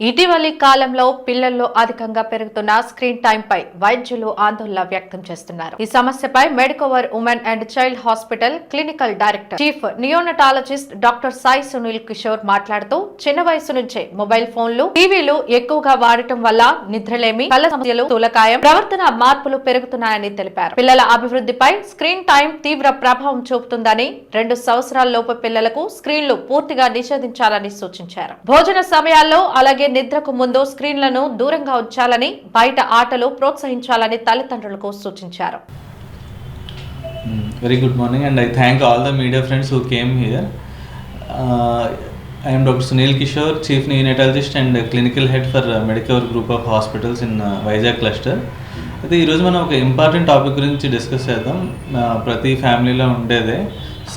ఇటీవలి కాలంలో పిల్లల్లో అధికంగా పెరుగుతున్న స్క్రీన్ టైం పై వైద్యులు ఆందోళన వ్యక్తం చేస్తున్నారు. ఈ సమస్యపై Medicover women and child hospital clinical director chief neonatologist doctor Sai Sunil Kishore మాట్లాడుతూ చిన్న వయసు నుంచే మొబైల్ ఫోన్లు, టీవీలు ఎక్కువగా వాడటం వల్ల నిద్రలేమి, కళ్ళ సమస్యలు, స్థూలకాయం, ప్రవర్తన మార్పులు పెరుగుతున్నాయని తెలిపారు. పిల్లల అభివృద్ధిపై స్క్రీన్ టైం తీవ్ర ప్రభావం చూపుతుందని 2 సంవత్సరాల లోపు పిల్లలకు స్క్రీన్లు పూర్తిగా నిషేధించాలని సూచించారు. భోజన సమయాల్లో అలాగే నిద్రకు ముందు స్క్రీన్లను దూరంగా ఉంచాలని, బయట ఆటలు ప్రోత్సహించాలని తల్లిదండ్రులకు సూచించారు. Very good morning and I thank all the media friends who came here. I am Dr. Sunil Kishore, Chief Neonatologist and Clinical Head for Medicover Group of Hospitals in Vizag Cluster. అయితే ఈరోజు మనం ఒక important topic గురించి discuss చేద్దాం. ప్రతి ఫ్యామిలీలో ఉండేదే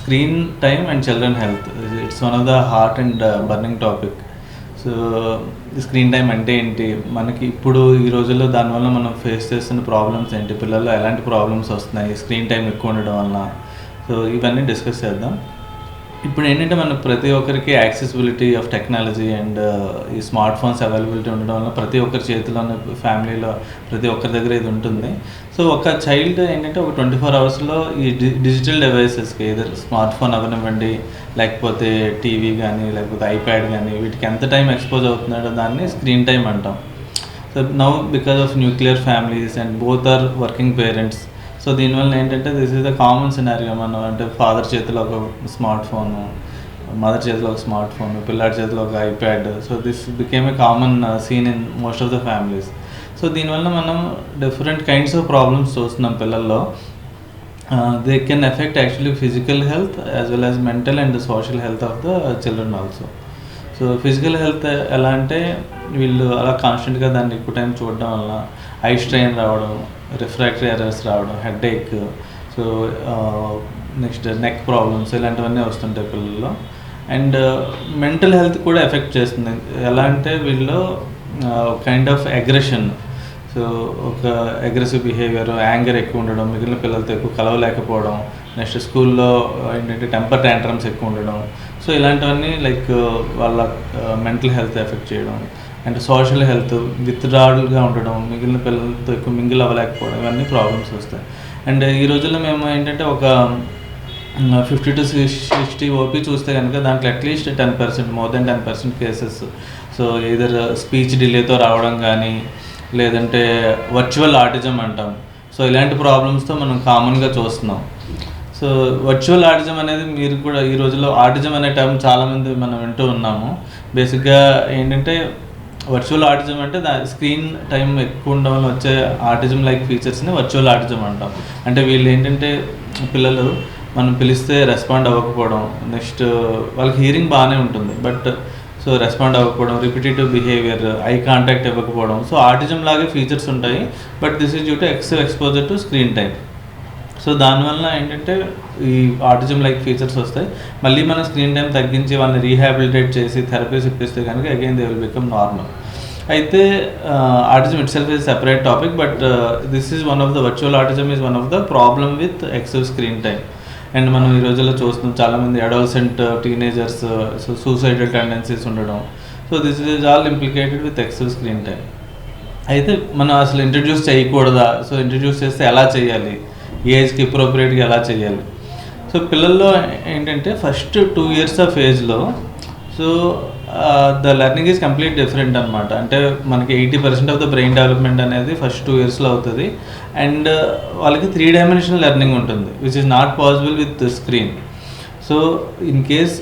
screen time and children health. It's one of the hot and burning topic. So screen time అంటే ఏంటి, మనకి ఇప్పుడు ఈ రోజుల్లో దానివల్ల మనం ఫేస్ చేస్తున్న ప్రాబ్లమ్స్ ఏంటి, పిల్లల్లో ఎలాంటి ప్రాబ్లమ్స్ వస్తున్నాయి స్క్రీన్ టైం ఎక్కువ ఉండడం వల్ల, సో ఇవన్నీ డిస్కస్ చేద్దాం. ఇప్పుడు ఏంటంటే మనకు ప్రతి ఒక్కరికి యాక్సెసిబిలిటీ ఆఫ్ టెక్నాలజీ అండ్ ఈ స్మార్ట్ ఫోన్స్ అవైలబిలిటీ ఉండడం వల్ల ప్రతి ఒక్కరి చేతిలోనే, ఫ్యామిలీలో ప్రతి ఒక్కరి దగ్గర ఇది ఉంటుంది. సో ఒక చైల్డ్ ఏంటంటే ఒక 24 అవర్స్లో ఈ డిజిటల్ డివైసెస్కి ఏదర్ స్మార్ట్ ఫోన్ అవనివ్వండి, లేకపోతే టీవీ కానీ లేకపోతే ఐప్యాడ్ కానీ, వీటికి ఎంత టైం ఎక్స్పోజ్ అవుతున్నాడో దాన్ని స్క్రీన్ టైం అంటాం. So now because of nuclear families and both are working parents, so దీనివల్ల ఏంటంటే this is the common scenario. మనం అంటే ఫాదర్ చేతిలో ఒక స్మార్ట్ ఫోను, మదర్ చేతిలో ఒక స్మార్ట్ ఫోన్, పిల్లాడి చేతిలో ఒక iPad. So this became a common scene in most of the families. So దీనివల్ల మనం డిఫరెంట్ కైండ్స్ ఆఫ్ ప్రాబ్లమ్స్ చూస్తున్నాం పిల్లల్లో. They can affect actually physical health as well as mental and social health of the children also. So physical health ఎలా అంటే వీళ్ళు అలా కాన్స్టెంట్గా దాన్ని ఎక్కువ టైం చూడడం వల్ల ఐ స్ట్రెయిన్ రావడం, రిఫ్రాక్టరీ ఎర్రర్స్ రావడం, headache, so next neck problems, ఇలాంటివన్నీ వస్తుంటాయి పిల్లల్లో. అండ్ మెంటల్ హెల్త్ కూడా ఎఫెక్ట్ చేస్తుంది. ఎలా అంటే వీళ్ళు కైండ్ ఆఫ్ అగ్రెషన్, సో ఒక అగ్రెసివ్ బిహేవియర్, యాంగర్ ఎక్కువ ఉండడం, మిగిలిన పిల్లలతో ఎక్కువ కలవలేకపోవడం, నెక్స్ట్ స్కూల్లో ఏంటంటే టెంపర్ ట్యాంట్రమ్స్ ఎక్కువ ఉండడం. సో ఇలాంటివన్నీ లైక్ వాళ్ళ మెంటల్ హెల్త్ ఎఫెక్ట్ చేయడం. అండ్ సోషల్ హెల్త్, విత్డ్రాల్గా ఉండడం, మిగిలిన పిల్లలతో ఎక్కువ మింగిల్ అవ్వలేకపోవడం, ఇవన్నీ ప్రాబ్లమ్స్ వస్తాయి. అండ్ ఈ రోజుల్లో మేము ఏంటంటే ఒక 50 to 60 ఓపీ చూస్తే కనుక దాంట్లో at least 10%, more than 10% cases so either speech డిలేతో రావడం కానీ, లేదంటే వర్చువల్ ఆటిజం అంటాం. సో ఇలాంటి ప్రాబ్లమ్స్తో మనం కామన్గా చూస్తున్నాం. సో వర్చువల్ ఆటిజం అనేది మీరు కూడా ఈ రోజుల్లో ఆటిజం అనే టర్మ్ చాలామంది మనం వింటూ ఉన్నాము. బేసిక్గా ఏంటంటే వర్చువల్ ఆటిజం అంటే స్క్రీన్ టైం ఎక్కువ ఉండడం వల్ల వచ్చే ఆటిజం లైక్ ఫీచర్స్ని వర్చువల్ ఆటిజం అంటాం. అంటే వీళ్ళు ఏంటంటే పిల్లలు మనం పిలిస్తే రెస్పాండ్ అవ్వకపోవడం, నెక్స్ట్ వాళ్ళకి హీరింగ్ బాగానే ఉంటుంది బట్ సో రెస్పాండ్ అవ్వకపోవడం, రిపిటేటివ్ బిహేవియర్, ఐ కాంటాక్ట్ ఇవ్వకపోవడం. సో ఆటిజం లాగే ఫీచర్స్ ఉంటాయి but this is due to exposure to screen time. So దానివల్ల ఏంటంటే ఈ ఆటిజం లైక్ ఫీచర్స్ వస్తాయి. మళ్ళీ మనం స్క్రీన్ టైం తగ్గించి వాళ్ళని రీహాబిలిటేట్ చేసి థెరపీస్ ఇప్పిస్తే కనుక again they will become normal. అయితే autism itself is separate topic but this is one of the virtual autism is one of the problem with excessive screen time. And మనం ఈ రోజుల్లో చూస్తున్నాం చాలామంది adolescent teenagers so suicidal tendencies ఉండడం. So this is all implicated with excessive screen time. అయితే మనం అసలు introduce చేయకూడదా, సో ఇంట్రడ్యూస్ చేస్తే ఎలా చేయాలి, ఏజ్కి అప్రోప్రియేట్గా ఎలా చేయాలి. సో పిల్లల్లో ఏంటంటే ఫస్ట్ 2 years ఆఫ్ ఏజ్లో so the learning is complete different అనమాట. అంటే మనకి 80% ఆఫ్ ద బ్రెయిన్ డెవలప్మెంట్ అనేది ఫస్ట్ 2 yearsలో అవుతుంది. అండ్ వాళ్ళకి 3-dimensional లెర్నింగ్ ఉంటుంది which is not possible with screen. So in case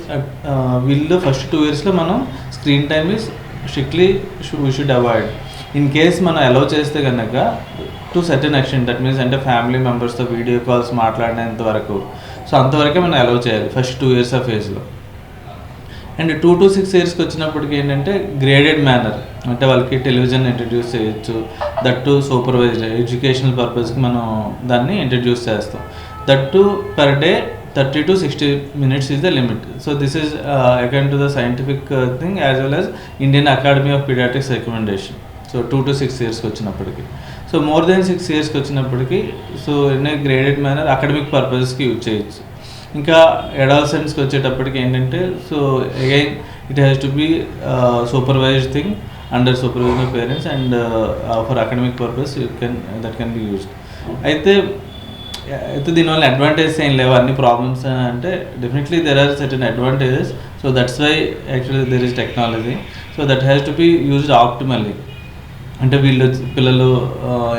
వీళ్ళు ఫస్ట్ 2 yearsలో మనం screen time is strictly we should avoid. In case మనం అలౌ చేస్తే కనుక to certain extent, that means అంటే ఫ్యామిలీ మెంబర్స్తో వీడియో కాల్స్ మాట్లాడినంత వరకు, సో అంతవరకే మనం అలౌ చేయాలి ఫస్ట్ 2 years ఆఫ్ ఏజ్లో. అండ్ 2 to 6 yearsకి వచ్చినప్పటికి ఏంటంటే గ్రేడెడ్ మేనర్, అంటే వాళ్ళకి టెలివిజన్ ఇంట్రడ్యూస్ చేయొచ్చు. దట్ టు సూపర్వైజ్డ్ ఎడ్యుకేషనల్ పర్పస్కి మనం దాన్ని ఇంట్రడ్యూస్ చేస్తాం. That to per day 30 to 60 minutes is the limit. So this is according to the scientific thing as well as Indian Academy of Pediatrics recommendation. So 2 to 6 yearsకి వచ్చినప్పటికి, so more than 6 yearsకి వచ్చినప్పటికి so in a graded manner academic పర్పస్కి use చేయొచ్చు. ఇంకా అడాలసెంట్స్కి వచ్చేటప్పటికి ఏంటంటే so again it has to be supervised thing. Under supervision of parents and for academic purpose that can be used. అయితే దీనివల్ల అడ్వాంటేజెస్ ఏం లేవు, అన్ని ప్రాబ్లమ్స్ అంటే definitely there are certain advantages. So that's why actually there is technology. So that has to be used optimally. అంటే పిల్లలు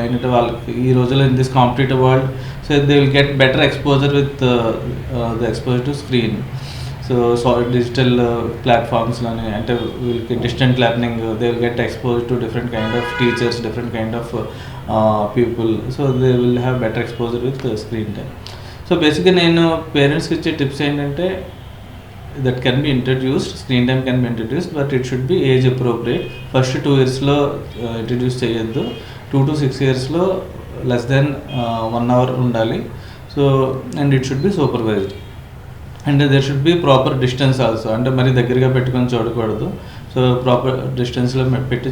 ఏంటంటే వాళ్ళకి ఈ రోజుల్లో in this competitive world, so they will get better exposure with the exposure to screen. So digital ప్లాట్ఫామ్స్లోనే అంటే వీళ్ళకి distant learning, they will get expose to different kind of teachers, different kind of people. So they will have better exposure with screen time. So బేసిక్గా నేను పేరెంట్స్కి ఇచ్చే tips ఏంటంటే that can be introduced, screen time can be introduced, but it should be age appropriate. First 2 yearsలో introduce చేయొద్దు. 2 to 6 yearsలో less than 1 hour ఉండాలి. So and it should be supervised and there should be proper distance also. అంటే మరి దగ్గరగా పెట్టుకొని చూడకూడదు. So proper డిస్టెన్స్లో పెట్టి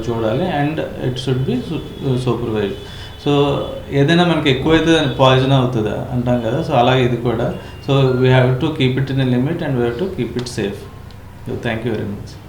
చూడాలి and it should be supervised. So ఏదైనా మనకి ఎక్కువైతే పాయిజన్ అవుతుంది అంటాం కదా, సో అలాగే ఇది కూడా. So we have to keep it in a limit and we have to keep it safe. Thank you very much.